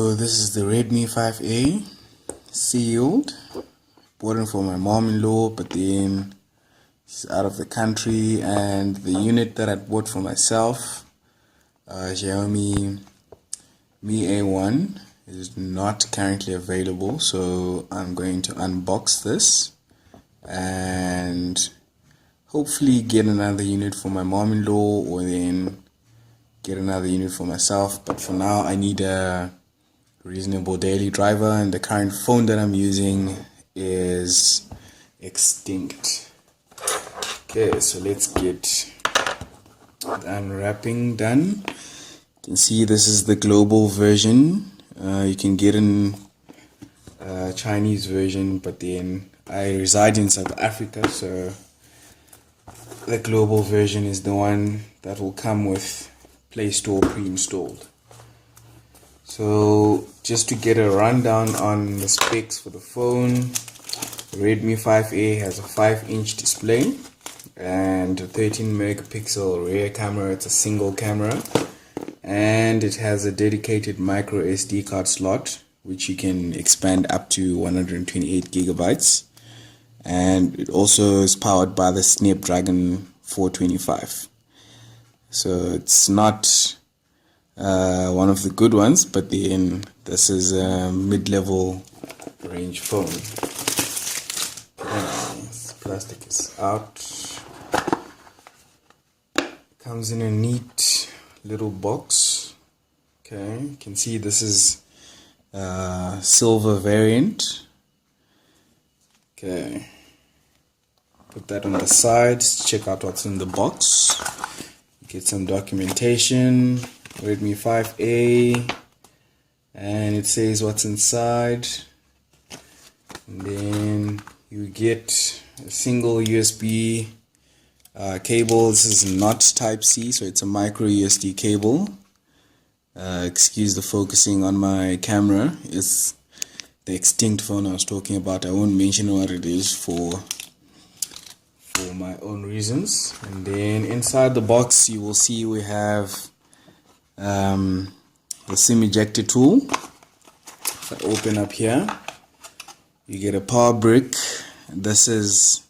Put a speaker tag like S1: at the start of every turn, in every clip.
S1: So this is the Redmi 5A, sealed. Bought it for my mom-in-law, but then she's out of the country, and the unit that I bought for myself, Xiaomi Mi A1, is not currently available, so I'm going to unbox this and hopefully get another unit for my mom-in-law, or then get another unit for myself. But for now I need a reasonable daily driver, and the current phone that I'm using is extinct. Okay, so let's get the unwrapping done. You can see this is the global version. You can get in Chinese version, but then I reside in South Africa, so the global version is the one that will come with Play Store pre-installed. So just to get a rundown on the specs for the phone, the Redmi 5A has a 5-inch display and a 13 megapixel rear camera. It's a single camera, and it has a dedicated micro SD card slot which you can expand up to 128 gigabytes, and it also is powered by the Snapdragon 425. So it's not one of the good ones, but then this is a mid-level range phone. This plastic is out. Comes in a neat little box. Okay, you can see this is silver variant. Okay, put that on the side. Check out what's in the box. Get some documentation, Redmi 5A, and it says what's inside. And then you get a single USB cable. This is not Type-C, so it's a micro USB cable. Excuse the focusing on my camera. It's the extinct phone I was talking about. I won't mention what it is for my own reasons. And then inside the box you will see we have the SIM ejector tool. If I open up here, you get a power brick. This is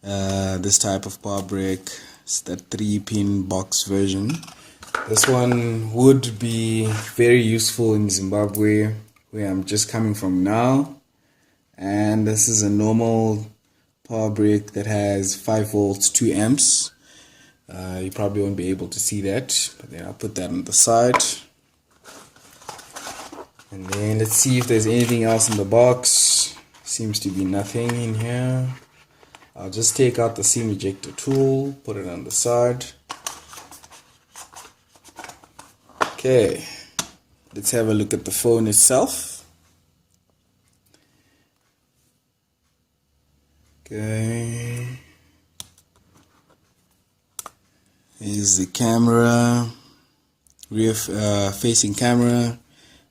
S1: this type of power brick. It's the 3-pin box version. This one would be very useful in Zimbabwe, where I'm just coming from now. And this is a normal power brick that has 5 volts, 2 amps. You probably won't be able to see that, but then I'll put that on the side. And then let's see if there's anything else in the box. Seems to be nothing in here. I'll just take out the SIM ejector tool, put it on the side. Okay, let's have a look at the phone itself. Okay, here's the camera, rear facing camera,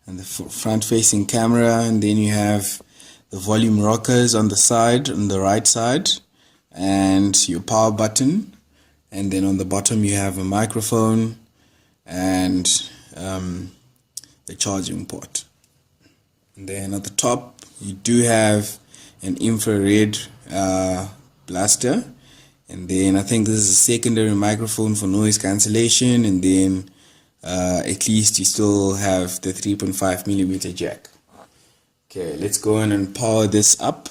S1: and the front facing camera, and then you have the volume rockers on the side, on the right side, and your power button, and then on the bottom you have a microphone and the charging port. And then at the top you do have an infrared blaster, and then I think this is a secondary microphone for noise cancellation, and then at least you still have the 3.5mm jack. Okay, let's go in and power this up.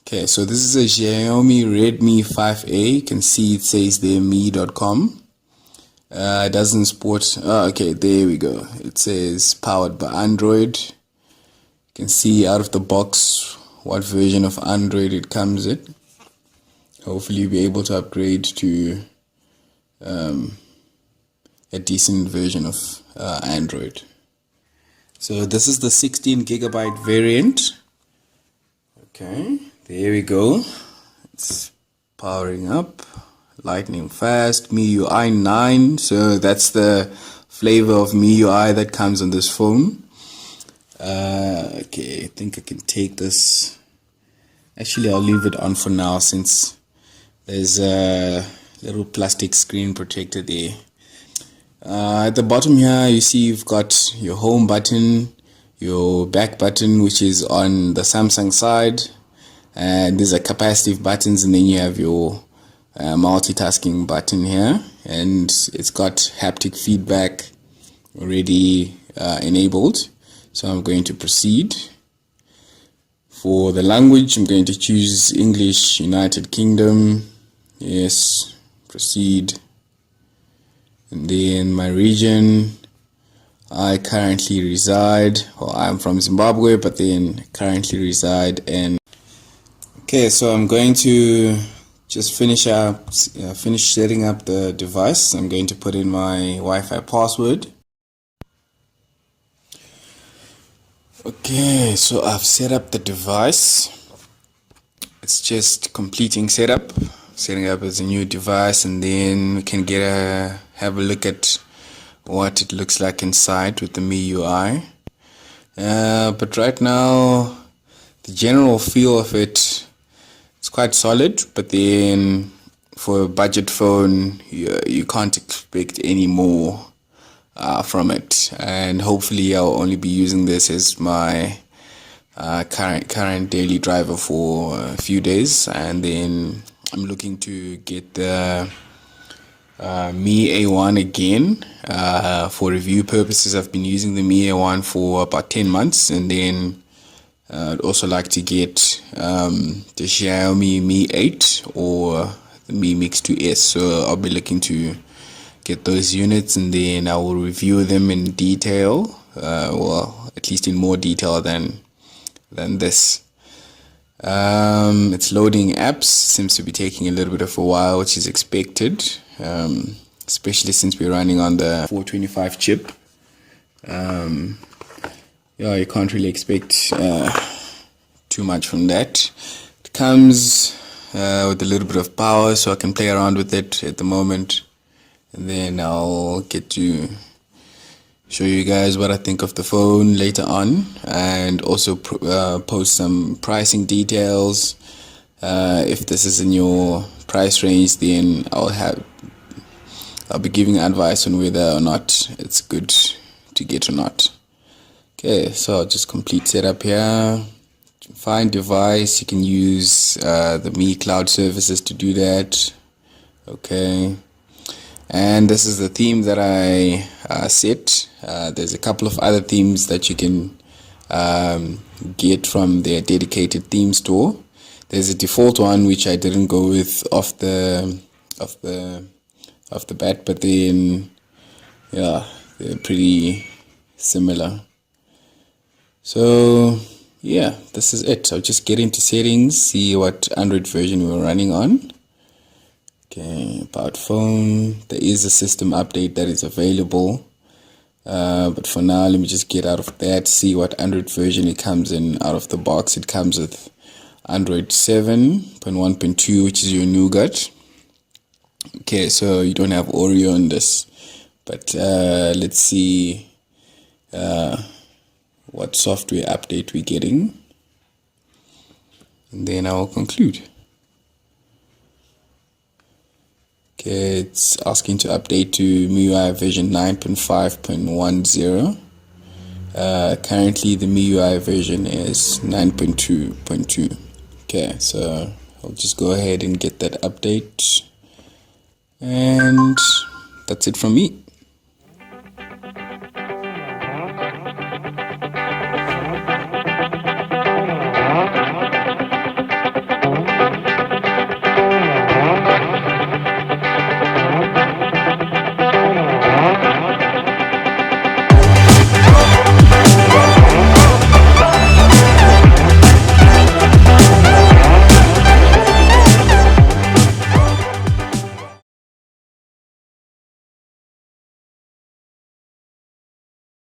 S1: Okay, so this is a Xiaomi Redmi 5A. You can see it says there mi.com. It doesn't support, okay, there we go. It says powered by Android. You can see out of the box what version of Android it comes in. Hopefully you'll be able to upgrade to a decent version of Android. So this is the 16 gigabyte variant. Okay, there we go. It's powering up. Lightning fast, MIUI 9, so that's the flavor of MIUI that comes on this phone. Okay, I think I can take this. Actually, I'll leave it on for now, since there's a little plastic screen protector there. At the bottom here, you see you've got your home button, your back button, which is on the Samsung side, and these are capacitive buttons, and then you have your multitasking button here, and it's got haptic feedback already enabled. So I'm going to proceed. For the language, I'm going to choose English United Kingdom. Yes, proceed. And then my region, I currently reside, or I'm from Zimbabwe, but then currently reside in. Okay, so I'm going to just finish setting up the device. I'm going to put in my Wi-Fi password. Okay, so I've set up the device. It's just completing setting up as a new device, and then we can have a look at what it looks like inside with the MIUI. But right now, the general feel of it's quite solid, but then for a budget phone, you can't expect any more from it. And hopefully I'll only be using this as my current daily driver for a few days, and then I'm looking to get the Mi A1 again for review purposes. I've been using the Mi A1 for about 10 months, and then I'd also like to get the Xiaomi Mi 8 or the Mi Mix 2S. So I'll be looking to get those units, and then I will review them in detail, well, at least in more detail than this. It's loading apps. Seems to be taking a little bit of a while, which is expected, especially since we're running on the 425 chip. Yeah, you can't really expect too much from that. It comes with a little bit of power, so I can play around with it at the moment, and then I'll get to show you guys what I think of the phone later on, and also post some pricing details. If this is in your price range, then I'll be giving advice on whether or not it's good to get or not. Okay, so I'll just complete setup here. Find device, you can use the Mi Cloud services to do that. Okay, and this is the theme that I set. There's a couple of other themes that you can get from their dedicated theme store. There's a default one which I didn't go with off the bat, but then yeah, they're pretty similar. So yeah, this is it. I'll just get into settings, see what Android version we're running on. Okay, about phone, there is a system update that is available, but for now let me just get out of that, see what Android version it comes in out of the box. It comes with Android 7.1.2, which is your nougat. Okay, so you don't have Oreo on this, but let's see what software update we're getting, and then I will conclude. Okay, it's asking to update to MIUI version 9.5.10. Currently the MIUI version is 9.2.2. Okay, so I'll just go ahead and get that update, and that's it from me.